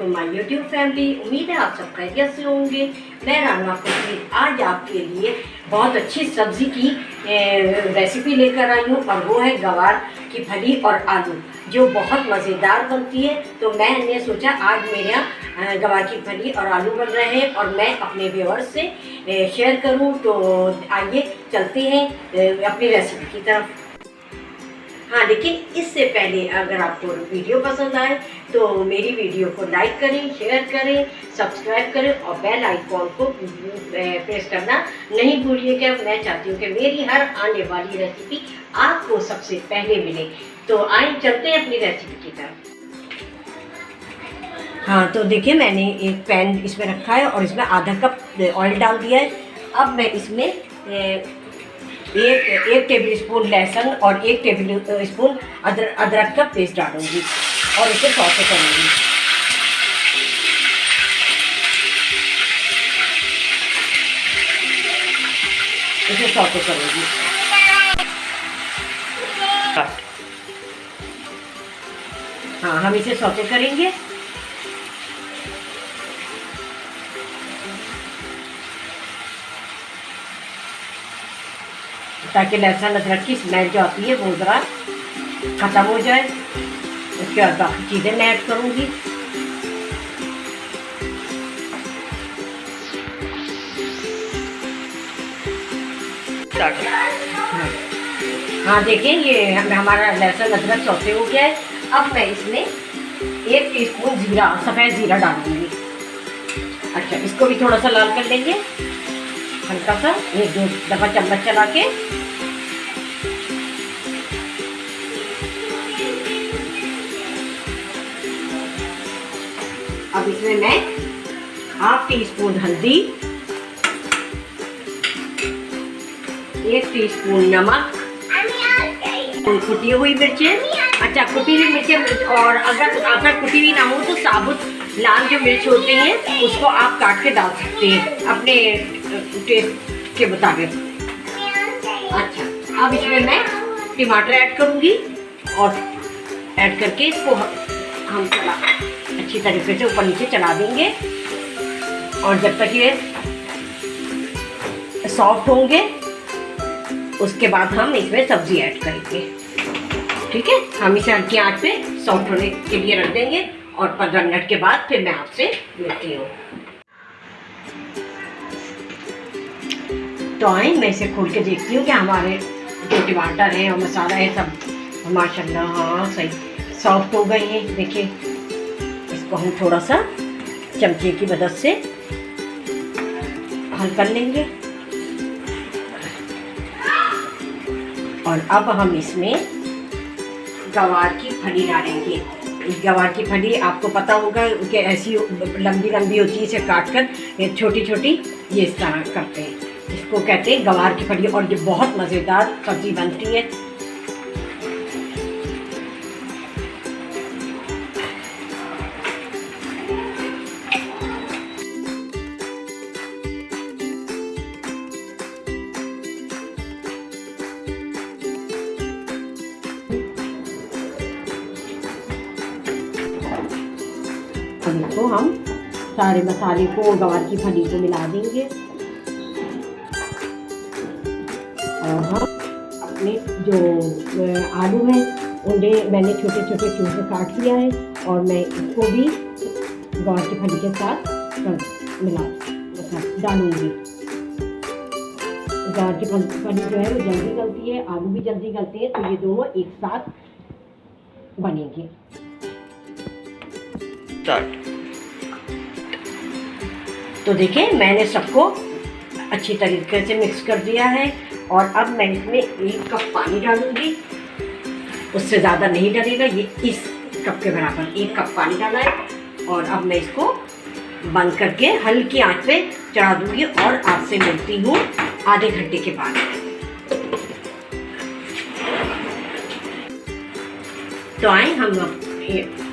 To my YouTube family. उम्मीद है आप सब खैरियत से होंगे। मैं राना खुर्शीद आज आपके लिए बहुत अच्छी सब्ज़ी की रेसिपी लेकर आई हूँ और वो है गवार की फली और आलू, जो बहुत मज़ेदार बनती है। तो मैंने सोचा आज मेरे यहाँ गवार की फली और आलू बन रहे हैं और मैं अपने व्यूअर्स से शेयर करूँ। तो आइए चलते हैं अपनी रेसिपी की तरफ। हाँ, लेकिन इससे पहले अगर आपको वीडियो पसंद आए तो मेरी वीडियो को लाइक करें, शेयर करें, सब्सक्राइब करें और बेल आइकॉन को प्रेस करना नहीं भूलिएगा। मैं चाहती हूँ कि मेरी हर आने वाली रेसिपी आपको सबसे पहले मिले। तो आइए चलते हैं अपनी रेसिपी की तरफ। हाँ, तो देखिए मैंने एक पैन इसमें रखा है और इसमें आधा कप ऑयल डाल दिया है। अब मैं इसमें एक टेबल स्पून लहसुन और 1 टेबल स्पून अदरक का पेस्ट डालूंगी और इसे सौते करूंगी। इसे सौते करूंगी। हाँ, हम इसे सौते करेंगे। ताकि लहसुन अदरक की स्मेल जो आती है वो ज़रा ख़त्म हो जाए। उसके बाद बाकी चीज़ें मैं ऐड करूँगी। हाँ, देखिए ये हमारा लहसुन अदरक सौते हो गया है। अब मैं इसमें 1 टीस्पून जीरा, सफ़ेद जीरा डालूँगी। अच्छा, इसको भी थोड़ा सा लाल कर लेंगे, हल्का सा 1-2 दफ़ा चम्मच चला के। अब इसमें मैं 1/2 टीस्पून हल्दी, 1 टीस्पून नमक, कुटी हुई मिर्चें। अच्छा, कुटी हुई मिर्चें, और अगर कुटी हुई ना हो तो साबुत लाल जो मिर्च होते हैं उसको आप काट के डाल सकते हैं अपने टेस्ट के मुताबिक। अच्छा, अब इसमें मैं टमाटर ऐड करूँगी और ऐड करके इसको हम अच्छी तरीके से ऊपर नीचे चला देंगे और जब तक ये सॉफ्ट होंगे उसके बाद हम इसमें सब्ज़ी ऐड करेंगे। ठीक है, हम इसे हल्की आंच पे सॉफ्ट होने के लिए रख देंगे और 15 मिनट के बाद फिर मैं आपसे मिलती हूँ। तो आए मैं इसे खोल के देखती हूँ कि हमारे जो टमाटर है और मसाला है सब माशाल्लाह हाँ सही सॉफ्ट हो गए हैं। देखिए, इसको हम थोड़ा सा चमचे की मदद से हल कर लेंगे और अब हम इसमें गवार की फली डालेंगे। गवार की फली आपको पता होगा कि ऐसी लंबी लंबी होती है, इसे काट कर छोटी छोटी ये इस तरह करते हैं। इसको कहते हैं गवार की फली और ये बहुत मज़ेदार सब्ज़ी बनती है। इसको हम सारे मसाले को गवार की फली को मिला देंगे और हम अपने जो आलू हैं उन्हें मैंने छोटे छोटे क्यूब में काट लिया है और मैं इसको भी गवार की फली के साथ डालूंगी। गवार की फली जो है वो जल्दी गलती है, आलू भी जल्दी गलते हैं, तो ये दोनों एक साथ बनेंगे। तो देखिए मैंने सबको अच्छी तरीके से मिक्स कर दिया है और अब मैं इसमें 1 कप पानी डालूंगी। उससे ज़्यादा नहीं डालेगा, ये इस कप के बराबर 1 कप पानी डाला है और अब मैं इसको बंद करके हल्की आंच पे चढ़ा दूंगी और आपसे मिलती हूँ आधे घंटे के बाद। तो आए हम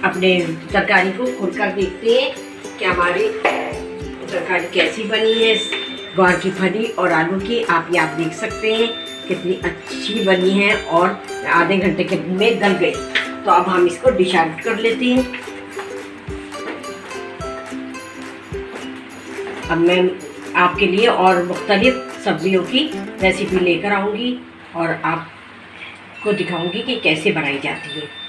अपने तरकारी को खोलकर देखते हैं कि हमारी तरकारी कैसी बनी है। गवार की फली और आलू की आप देख सकते हैं कितनी अच्छी बनी है और आधे घंटे के में गल गई। तो अब हम इसको डिश आउट कर लेते हैं। अब मैं आपके लिए और मुख्तलिफ सब्जियों की रेसिपी लेकर आऊँगी और आपको दिखाऊँगी कि कैसे बनाई जाती है।